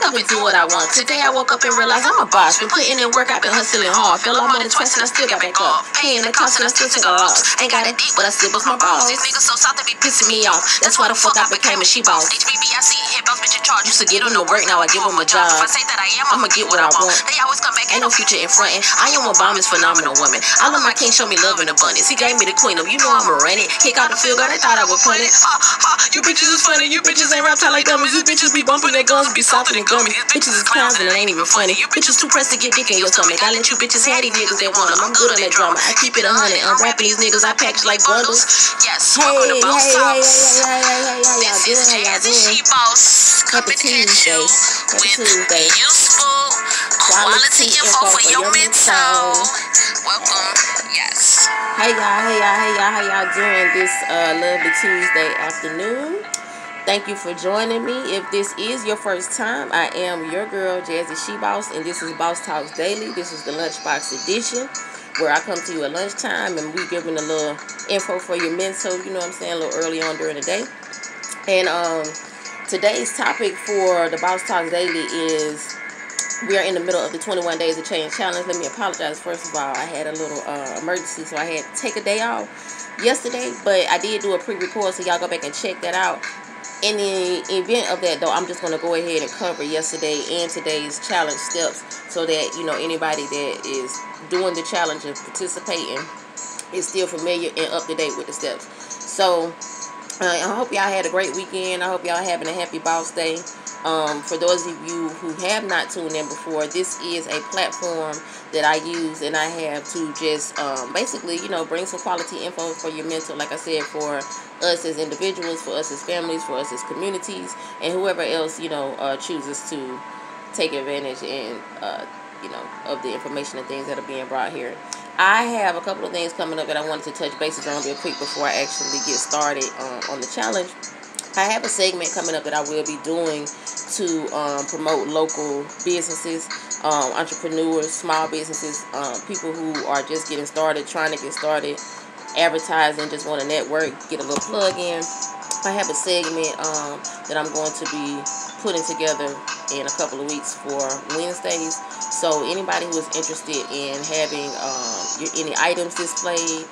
up and do what I want. Today I woke up and realized I'm a boss. Been putting in work, I've been hustling hard. Fell off more than twice and I still got back up. Paying the cost and I still took a loss. Ain't got it deep, but I still bust my balls. These niggas so soft they be pissing me off. That's why the fuck I became a she-boss. HBBIC, hit boss, bitch in charge. Used to get them to work, now I give them a job. If I say that I am, I'ma get what I want. They always come back, ain't no future in frontin'. I am a bomb, is phenomenal woman. I love my king, show me love in abundance. He gave me the queen of, you know I'ma run it. Kick out the field goal, they thought I would punt it. You bitches is funny, you bitches ain't rap tight like dummies. You bitches be bumping their guns, be softer than gummies. Bitches is clowns and it ain't even funny. You bitches too pressed to get dick in your stomach. I let you bitches have these niggas that want them. I'm good on that drama. I keep it 100. I'm rapping these niggas, I package like bundles. Yes, welcome to Boss Talks. This is Jazzy She Boss coming to you with useful quality info for your mental. Welcome, yes. Hey y'all, how y'all doing this lovely Tuesday afternoon? Thank you for joining me. If this is your first time, I am your girl, Jazzy She Boss, and this is Boss Talks Daily. This is the Lunchbox edition, where I come to you at lunchtime and we giving a little info for your mental, you know what I'm saying, a little early on during the day. And today's topic for the Boss Talks Daily is we are in the middle of the 21 Days of Change Challenge. Let me apologize. First of all, I had a little emergency, so I had to take a day off yesterday, but I did do a pre-record, so y'all go back and check that out. In the event of that, though, I'm just going to go ahead and cover yesterday and today's challenge steps so that, you know, anybody that is doing the challenge and participating is still familiar and up to date with the steps. So I hope y'all had a great weekend. I hope y'all having a happy Boss Day. For those of you who have not tuned in before, this is a platform that I use and I have to just basically, you know, bring some quality info for your mental, like I said, for us as individuals, for us as families, for us as communities, and whoever else, you know, chooses to take advantage and, you know, of the information and things that are being brought here. I have a couple of things coming up that I wanted to touch bases on real quick before I actually get started on the challenge. I have a segment coming up that I will be doing to promote local businesses, entrepreneurs, small businesses, people who are just getting started, trying to get started, advertising, just want to network, get a little plug in. I have a segment that I'm going to be putting together in a couple of weeks for Wednesdays. So anybody who is interested in having any items displayed,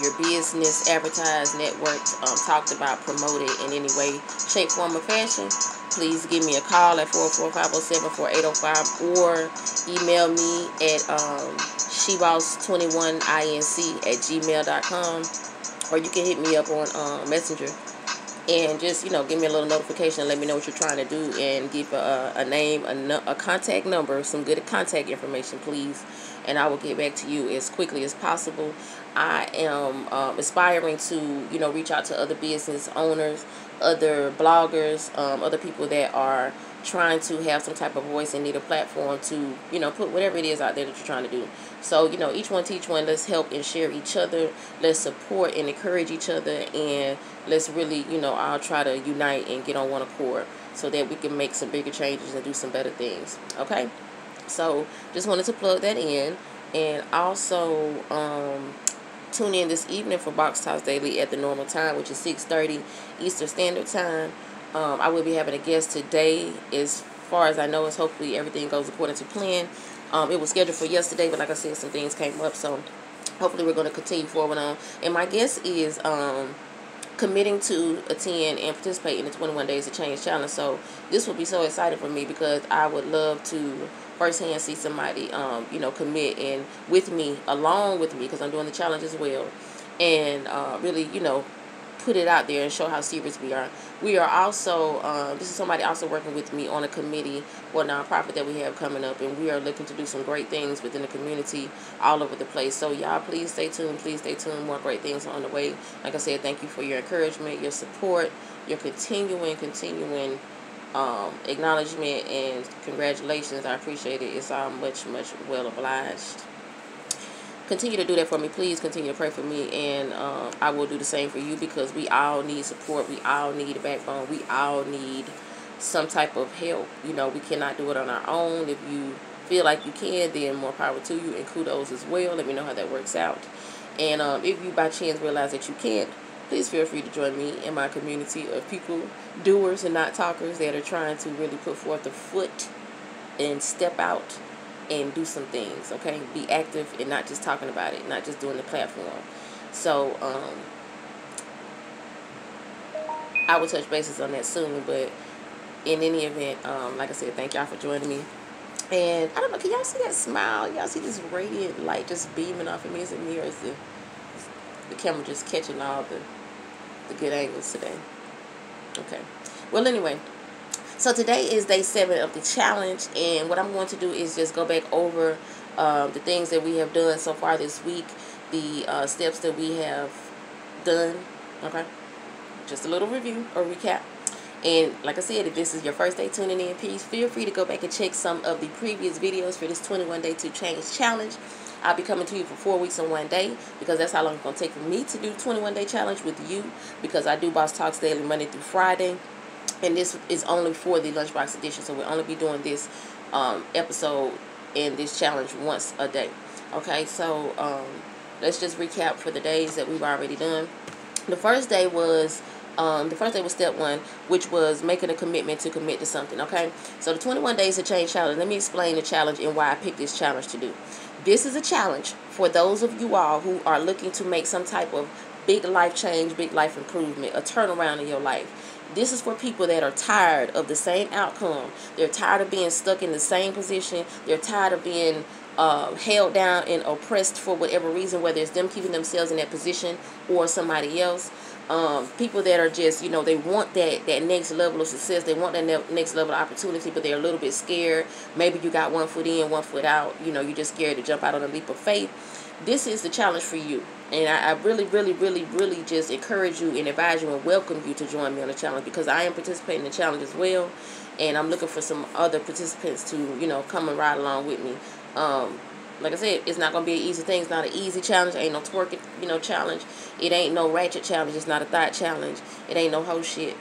your business advertised, networked, talked about, promoted in any way, shape, form, or fashion, please give me a call at 445-07-4805 or email me at sheboss21inc@gmail.com, or you can hit me up on Messenger and just, you know, give me a little notification and let me know what you're trying to do, and give a name, a contact number, some good contact information, please, and I will get back to you as quickly as possible. I am aspiring to, you know, reach out to other business owners, other bloggers, other people that are trying to have some type of voice and need a platform to, you know, put whatever it is out there that you're trying to do. So, you know, each one teach one. Let's help and share each other. Let's support and encourage each other, and let's really, you know, I'll try to unite and get on one accord so that we can make some bigger changes and do some better things. Okay? So, just wanted to plug that in. And also, tune in this evening for Box Talks Daily at the normal time, which is 6:30 Eastern Standard Time. I will be having a guest today. As far as I know, is hopefully everything goes according to plan. It was scheduled for yesterday, but like I said, some things came up, so hopefully we're going to continue forward on. And my guest is committing to attend and participate in the 21 Days of Change Challenge. So this will be so exciting for me because I would love to firsthand see somebody, you know, commit and with me, along with me, because I'm doing the challenge as well, and really, you know, put it out there and show how serious we are. We are also, this is somebody also working with me on a committee for a nonprofit that we have coming up, and we are looking to do some great things within the community all over the place. So y'all, please stay tuned. Please stay tuned. More great things are on the way. Like I said, thank you for your encouragement, your support, your continuing acknowledgement, and congratulations. I appreciate it. It's all much well obliged. Continue to do that for me. Please continue to pray for me, and I will do the same for you, because we all need support. We all need a backbone. We all need some type of help. You know, we cannot do it on our own. If you feel like you can, then more power to you, and kudos as well. Let me know how that works out. And if you by chance realize that you can't, please feel free to join me in my community of people, doers and not talkers, that are trying to really put forth a foot and step out and do some things, okay? Be active and not just talking about it, not just doing the platform. So, I will touch bases on that soon, but in any event, like I said, thank y'all for joining me. And I don't know, can y'all see that smile? Y'all see this radiant light just beaming off of me? Is it me, or is the camera just catching all the good angles today? Okay. Well, anyway, so today is day 7 of the challenge, and what I'm going to do is just go back over the things that we have done so far this week, the steps that we have done, okay? Just a little review or recap. And like I said, if this is your first day tuning in, please feel free to go back and check some of the previous videos for this 21 day to change challenge. I'll be coming to you for 4 weeks and 1 day, because that's how long it's going to take for me to do 21 day challenge with you, because I do Boss Talks daily Monday through Friday, and this is only for the Lunchbox edition, so we'll only be doing this episode and this challenge once a day. Okay, so let's just recap for the days that we've already done. The first day was step 1, which was making a commitment to commit to something, okay? So the 21 days to change challenge, let me explain the challenge and why I picked this challenge to do. This is a challenge for those of you all who are looking to make some type of big life change, big life improvement, a turnaround in your life. This is for people that are tired of the same outcome. They're tired of being stuck in the same position. They're tired of being held down and oppressed for whatever reason, whether it's them keeping themselves in that position or somebody else. People that are just, they want that next level of success. They want that next level of opportunity, but they're a little bit scared. Maybe you got one foot in, one foot out. You're just scared to jump out on a leap of faith. This is the challenge for you. And I really, really, really, really just encourage you and advise you and welcome you to join me on the challenge, because I am participating in the challenge as well. And I'm looking for some other participants to, come and ride along with me. Like I said, it's not going to be an easy thing. It's not an easy challenge. It ain't no twerking, challenge. It ain't no ratchet challenge. It's not a thought challenge. It ain't no whole shit.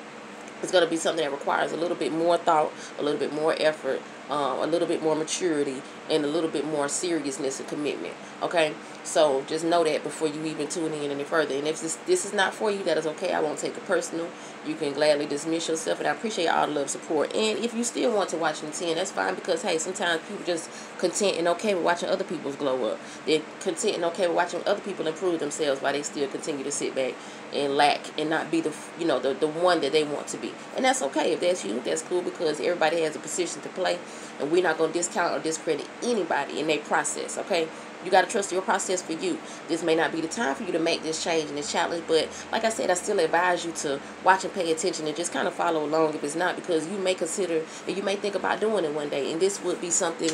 It's going to be something that requires a little bit more thought, a little bit more effort, a little bit more maturity, and a little bit more seriousness and commitment. Okay? So just know that before you even tune in any further. And if this is not for you, that is okay. I won't take it personal. You can gladly dismiss yourself, and I appreciate all the love, support. And if you still want to watch them 10, that's fine, because, hey, sometimes people just content and okay with watching other people's glow up. They're content and okay with watching other people improve themselves while they still continue to sit back and lack and not be the one that they want to be. And that's okay. If that's you, that's cool, because everybody has a position to play, and we're not going to discount or discredit anybody in their process, okay? You got to trust your process for you. This may not be the time for you to make this change and this challenge, but like I said, I still advise you to watch and pay attention and just kind of follow along if it's not, because you may consider and you may think about doing it one day, and this would be something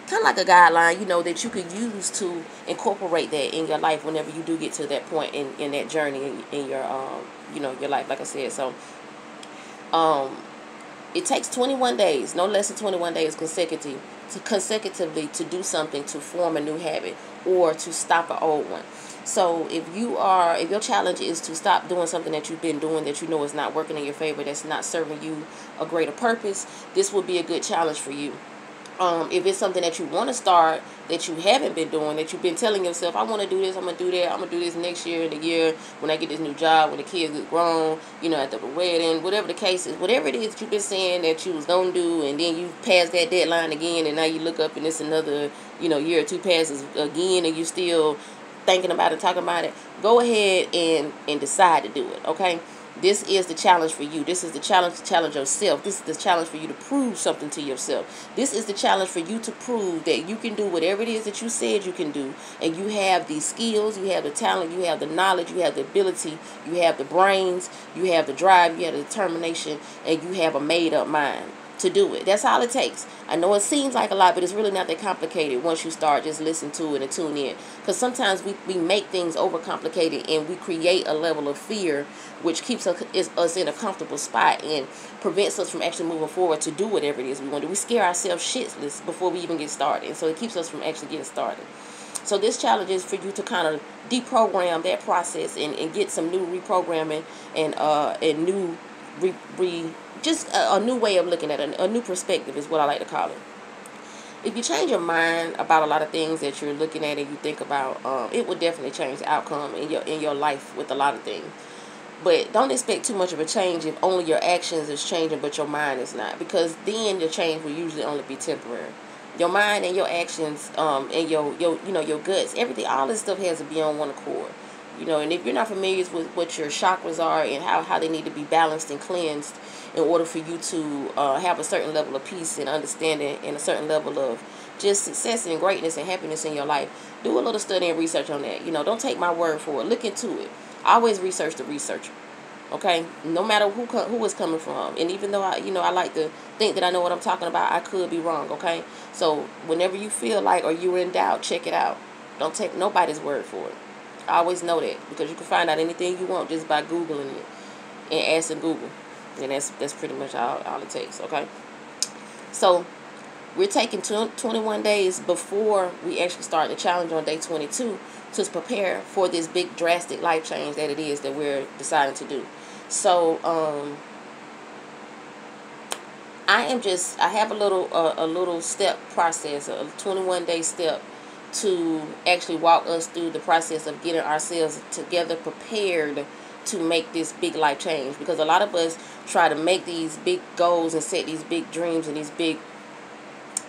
kind of like a guideline, that you could use to incorporate that in your life whenever you do get to that point in that journey in your your life, like I said. So it takes 21 days, no less than 21 days consecutively to do something, to form a new habit or to stop an old one. So if your challenge is to stop doing something that you've been doing that is not working in your favor, that's not serving you a greater purpose, this would be a good challenge for you. If it's something that you want to start that you haven't been doing, that you've been telling yourself, I want to do this, I'm going to do that, I'm going to do this next year and the year when I get this new job, when the kids get grown, after the wedding, whatever the case is, whatever it is that you've been saying that you was going to do, and then you pass that deadline again, and now you look up and it's another, year or two passes again, and you still thinking about it, talking about it, go ahead and decide to do it, okay? This is the challenge for you. This is the challenge to challenge yourself. This is the challenge for you to prove something to yourself. This is the challenge for you to prove that you can do whatever it is that you said you can do. And you have the skills, you have the talent, you have the knowledge, you have the ability, you have the brains, you have the drive, you have the determination, and you have a made-up mind to do it. That's all it takes. I know it seems like a lot, but it's really not that complicated once you start just listen to it and tune in. Because sometimes we make things overcomplicated, and we create a level of fear which keeps us in a comfortable spot and prevents us from actually moving forward to do whatever it is we want to do. We scare ourselves shitless before we even get started, and so it keeps us from actually getting started. So this challenge is for you to kind of deprogram that process and get some new reprogramming and new just a new way of looking at it, a new perspective is what I like to call it. If you change your mind about a lot of things that you're looking at and you think about, it will definitely change the outcome in your life with a lot of things. But don't expect too much of a change if only your actions is changing but your mind is not, because then the change will usually only be temporary. Your mind and your actions, and your your guts, everything, all this stuff has to be on one accord. And if you're not familiar with what your chakras are and how they need to be balanced and cleansed in order for you to have a certain level of peace and understanding and a certain level of just success and greatness and happiness in your life, do a little study and research on that. Don't take my word for it. Look into it. Always research the researcher. Okay, no matter who it's coming from, and even though I like to think that I know what I'm talking about, I could be wrong. Okay, so whenever you feel like or you're in doubt, check it out. Don't take nobody's word for it. I always know that, because you can find out anything you want just by Googling it and asking Google, and that's pretty much all it takes. Okay, so we're taking 21 days before we actually start the challenge on day 22 to prepare for this big drastic life change that it is that we're deciding to do. So I have a little step process, a 21-day step to actually walk us through the process of getting ourselves together, prepared to make this big life change. Because a lot of us try to make these big goals and set these big dreams and these big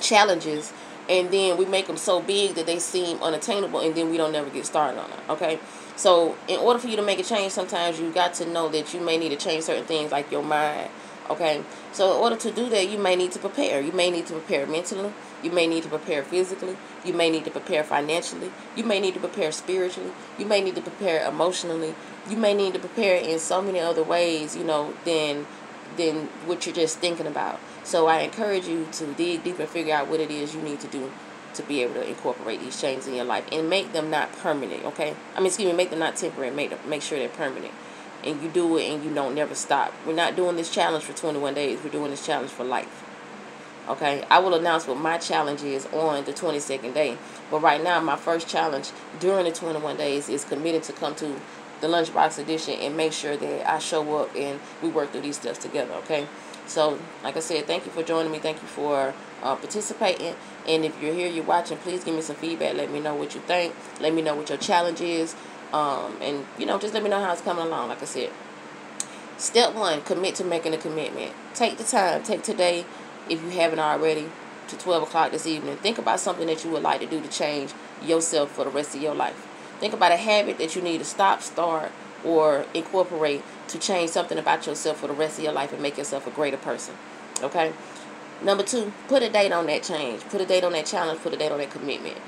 challenges, and then we make them so big that they seem unattainable, and then we don't never get started on it. Okay, so in order for you to make a change, sometimes you got to know that you may need to change certain things like your mind. Okay, so in order to do that, you may need to prepare. You may need to prepare mentally. You may need to prepare physically. You may need to prepare financially. You may need to prepare spiritually. You may need to prepare emotionally. You may need to prepare in so many other ways, than what you're just thinking about. So I encourage you to dig deep and figure out what it is you need to do to be able to incorporate these changes in your life and make them not permanent. Okay, make them not temporary. Make sure they're permanent. And you do it and you don't never stop. We're not doing this challenge for 21 days. We're doing this challenge for life. Okay, I will announce what my challenge is on the 22nd day. But right now, my first challenge during the 21 days is committed to come to the Lunchbox Edition and make sure that I show up and we work through these steps together. Okay, so like I said, thank you for joining me. Thank you for participating. And if you're here, you're watching, please give me some feedback. Let me know what you think. Let me know what your challenge is. And just let me know how it's coming along. Like I said, step 1, commit to making a commitment. Take the time. Take today, if you haven't already, to 12 o'clock this evening. Think about something that you would like to do to change yourself for the rest of your life. Think about a habit that you need to stop, start, or incorporate to change something about yourself for the rest of your life and make yourself a greater person. Okay? Number 2, put a date on that change. Put a date on that challenge. Put a date on that commitment.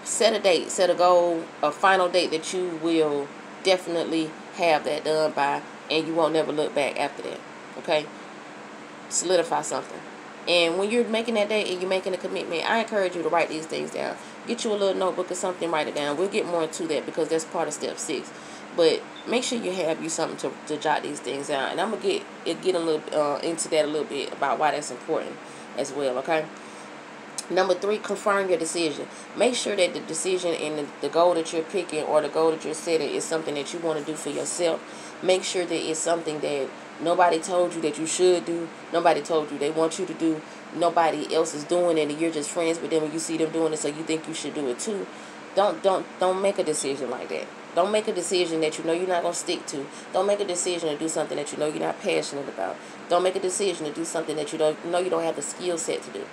Set a date. Set a goal, a final date that you will definitely have that done by, and you won't never look back after that. Okay? Solidify something. And when you're making that date and you're making a commitment, I encourage you to write these things down. Get you a little notebook or something, write it down. We'll get more into that because that's part of step 6. But make sure you have something to jot these things down. And I'm going to get a little into that a little bit about why that's important as well, okay? Number 3, confirm your decision. Make sure that the decision and the goal that you're picking or the goal that you're setting is something that you want to do for yourself. Make sure that it's something that nobody told you that you should do. Nobody told you they want you to do. Nobody else is doing it, and you're just friends with them and you see them doing it, so you think you should do it too. Don't make a decision like that. Don't make a decision that you know you're not going to stick to. Don't make a decision to do something that you know you're not passionate about. Don't make a decision to do something that you don't have the skill set to do.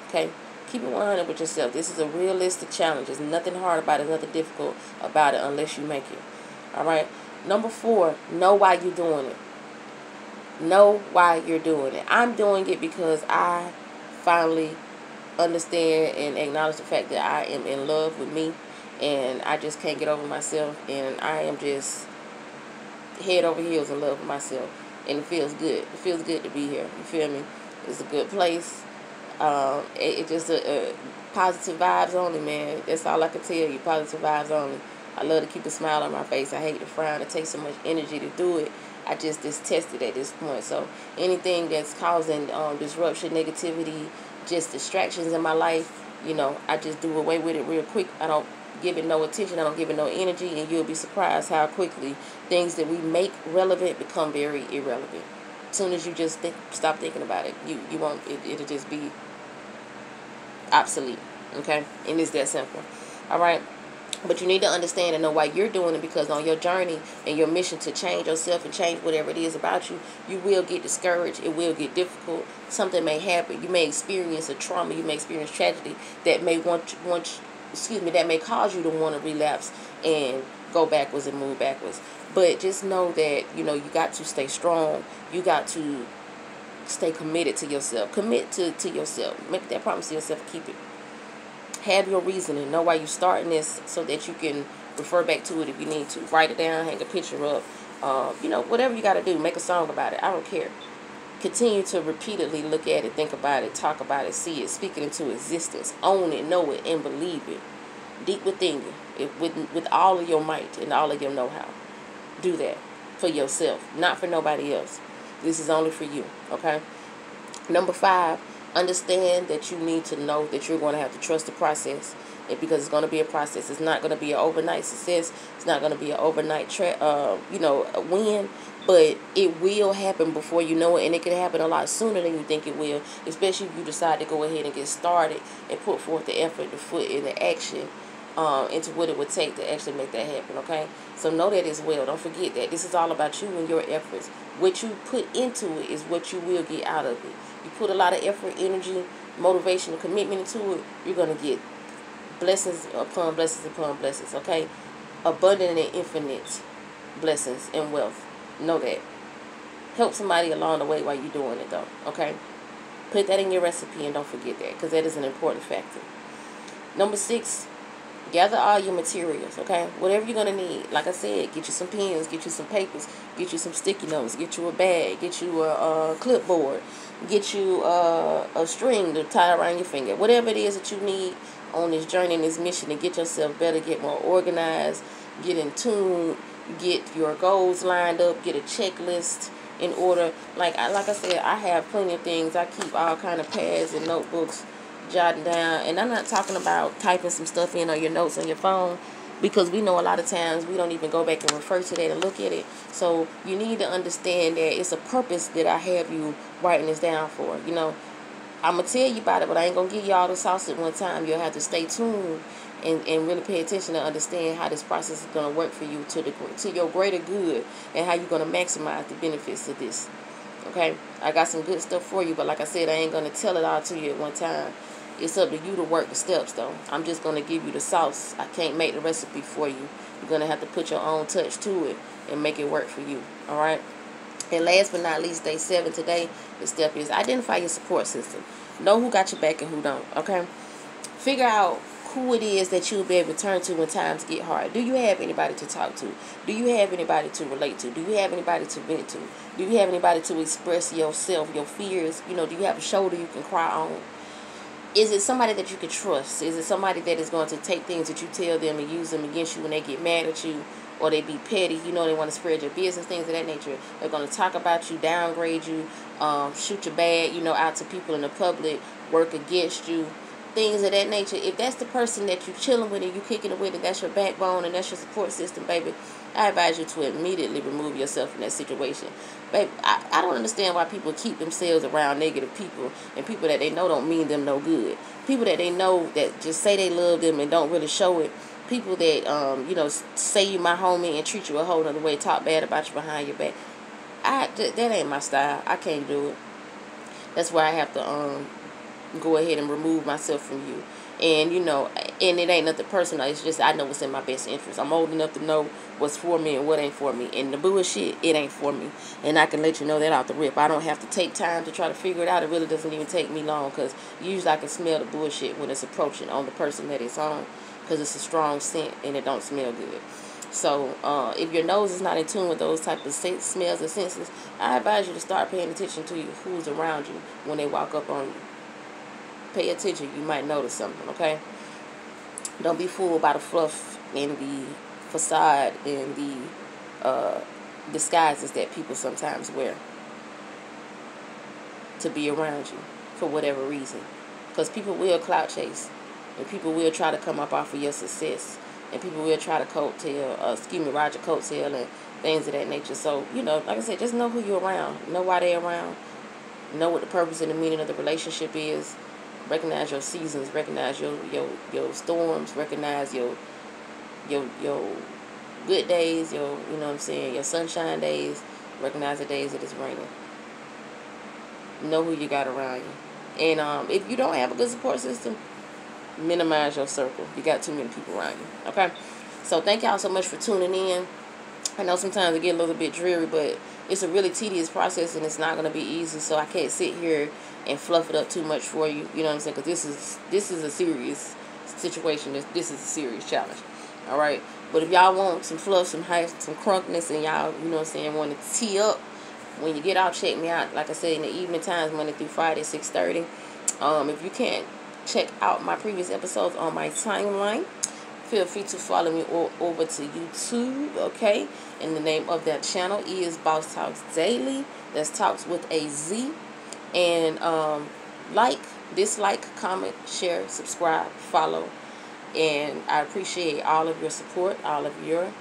Okay? Keep it 100 with yourself. This is a realistic challenge. There's nothing hard about it, nothing difficult about it unless you make it. All right? Number 4, know why you're doing it. Know why you're doing it. I'm doing it because I finally understand and acknowledge the fact that I am in love with me, and I just can't get over myself, and I am just head over heels in love with myself, and it feels good. It feels good to be here. You feel me? It's a good place. It just positive vibes only, man. That's all I can tell you. Positive vibes only. I love to keep a smile on my face. I hate to frown. It takes so much energy to do it. I just detest at this point. So anything that's causing disruption, negativity, just distractions in my life, I just do away with it real quick. I don't give it no attention. I don't give it no energy, and you'll be surprised how quickly things that we make relevant become very irrelevant. As soon as you just stop thinking about it, you won't. It'll just be obsolete. Okay, and it's that simple. All right. But you need to understand and know why you're doing it, because on your journey and your mission to change yourself and change whatever it is about you, you will get discouraged. It will get difficult. Something may happen. You may experience a trauma. You may experience tragedy that may that may cause you to want to relapse and go backwards and move backwards. But just know that, you know, you got to stay strong. You got to stay committed to yourself. Commit to yourself. Make that promise to yourself. Keep it. Have your reasoning. Know why you're starting this so that you can refer back to it if you need to. Write it down. Hang a picture up. You know, whatever you got to do. Make a song about it. I don't care. Continue to repeatedly look at it, think about it, talk about it, see it, speak it into existence. Own it, know it, and believe it. Deep within you. With all of your might and all of your know-how. Do that for yourself. Not for nobody else. This is only for you. Okay? Number 5. Understand that you need to know that you're going to have to trust the process, because it's going to be a process. It's not going to be an overnight success. It's not going to be an overnight a win, but it will happen before you know it, and it can happen a lot sooner than you think it will, especially if you decide to go ahead and get started and put forth the effort, the foot in the action into what it would take to actually make that happen, okay? So know that as well. Don't forget that. This is all about you and your efforts. What you put into it is what you will get out of it. You put a lot of effort, energy, motivation, and commitment into it, you're going to get blessings upon blessings upon blessings, okay? Abundant and infinite blessings and wealth. Know that. Help somebody along the way while you're doing it, though, okay? Put that in your recipe and don't forget that, because that is an important factor. Number 6, gather all your materials, okay? Whatever you're going to need. Like I said, get you some pens, get you some papers, get you some sticky notes, get you a bag, get you a clipboard, get you a string to tie around your finger. Whatever it is that you need on this journey and this mission to get yourself better, get more organized, get in tune, get your goals lined up, get a checklist in order. Like I said, I have plenty of things. I keep all kind of pads and notebooks jotting down, and I'm not talking about typing some stuff in on your notes on your phone, because we know a lot of times we don't even go back and refer to that and look at it. So you need to understand that it's a purpose that I have you writing this down for. You know, I'm going to tell you about it, but I ain't going to give you all the sauce at one time. You'll have to stay tuned and really pay attention to understand how this process is going to work for you to your greater good, and how you're going to maximize the benefits of this. Okay? I got some good stuff for you, but like I said, I ain't going to tell it all to you at one time. It's up to you to work the steps, though. I'm just going to give you the sauce. I can't make the recipe for you. You're going to have to put your own touch to it and make it work for you. All right? And last but not least, day 7 today, the step is identify your support system. Know who got your back and who don't. Okay? Figure out who it is that you'll be able to turn to when times get hard. Do you have anybody to talk to? Do you have anybody to relate to? Do you have anybody to vent to? Do you have anybody to express yourself, your fears? You know, do you have a shoulder you can cry on? Is it somebody that you can trust? Is it somebody that is going to take things that you tell them and use them against you when they get mad at you, or they be petty? You know, they want to spread your business, things of that nature. They're going to talk about you, downgrade you, shoot your bad, you know, out to people in the public, work against you, things of that nature. If that's the person that you're chilling with and you kicking it with, and that's your backbone and that's your support system, baby, I advise you to immediately remove yourself from that situation. Baby, I don't understand why people keep themselves around negative people and people that they know don't mean them no good. People that they know that just say they love them and don't really show it. People that, you know, say you my homie and treat you a whole other way, talk bad about you behind your back. That ain't my style. I can't do it. That's why I have to go ahead and remove myself from you. And, you know, and it ain't nothing personal. It's just I know what's in my best interest. I'm old enough to know what's for me and what ain't for me. And the bullshit, it ain't for me. And I can let you know that out the rip. I don't have to take time to try to figure it out. It really doesn't even take me long, because usually I can smell the bullshit when it's approaching on the person that it's on, because it's a strong scent and it don't smell good. So if your nose is not in tune with those type of smells and senses, I advise you to start paying attention to who's around you when they walk up on you. Pay attention. You might notice something, okay? Don't be fooled by the fluff and the facade and the disguises that people sometimes wear to be around you for whatever reason. Because people will clout chase, and people will try to come up off of your success, and people will try to ride your coattail and things of that nature. So, you know, like I said, just know who you're around. Know why they're around. Know what the purpose and the meaning of the relationship is. Recognize your seasons, recognize your storms, recognize your your good days, your, you know what I'm saying, your sunshine days. Recognize the days that it's raining. Know who you got around you. And if you don't have a good support system, minimize your circle. You got too many people around you. Okay? So thank y'all so much for tuning in. I know sometimes it get a little bit dreary, but it's a really tedious process, and it's not going to be easy. So I can't sit here and fluff it up too much for you. You know what I'm saying? Because this is a serious situation. This is a serious challenge. All right? But if y'all want some fluff, some hype, some crunkness, and y'all, you know what I'm saying, want to tee up, when you get out, check me out. Like I said, in the evening times, Monday through Friday, 6:30. If you can't check out my previous episodes on my timeline, feel free to follow me over to YouTube, okay? And the name of that channel is Boss Talks Daily. That's Talks with a Z. And like, dislike, comment, share, subscribe, follow. And I appreciate all of your support, all of your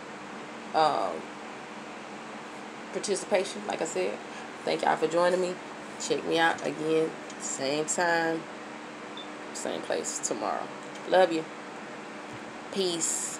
participation. Like I said, thank y'all for joining me. Check me out again, same time, same place tomorrow. Love you. Peace.